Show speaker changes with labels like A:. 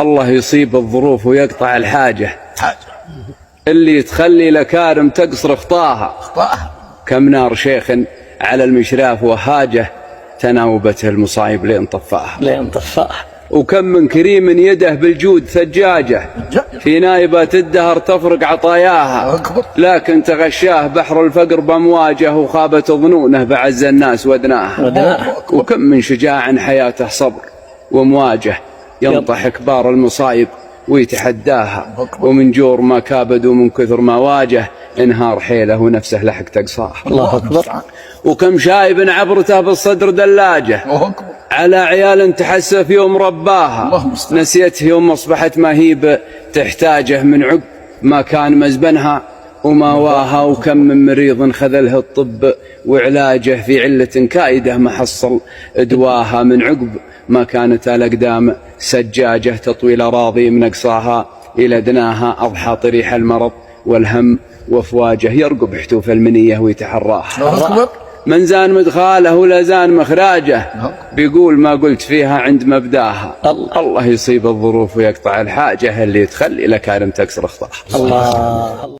A: الله يصيب الظروف ويقطع الحاجة اللي تخلي لكارم تقصر خطاها. كم نار شيخ على المشراف وهاجه تناوبته المصايب لين طفاها. وكم من كريم يده بالجود ثجاجه في نايبات الدهر تفرق عطاياها، لكن تغشاه بحر الفقر بمواجه وخابت ظنونه بعز الناس ودناها. وكم من شجاع حياته صبر ومواجه ينطح كبار المصايب ويتحداها، ومن جور ما كابد ومن كثر ما واجه انهار حيله ونفسه لحق تقصاه.
B: الله أكبر.
A: وكم شايب عبرته بالصدر دلاجه على عيال تحسف يوم رباها، نسيته يوم أصبحت مهيب تحتاجه من عقب ما كان مزبنها وماواها. وكم من مريض خذله الطب وعلاجه في علة كائدة ما حصل دواها، من عقب ما كانت الأقدام سجاجة تطوي الأراضي من أقصاها إلى دناها. أضحى طريح المرض والهم وافواجه يرقب حتوف المنية ويتحراها. من زان مدخاله ولا زان مخراجه بيقول ما قلت فيها عند مبداها. الله يصيب الظروف ويقطع الحاجة اللي تخلي لكارم تكسر خطاها.
B: الله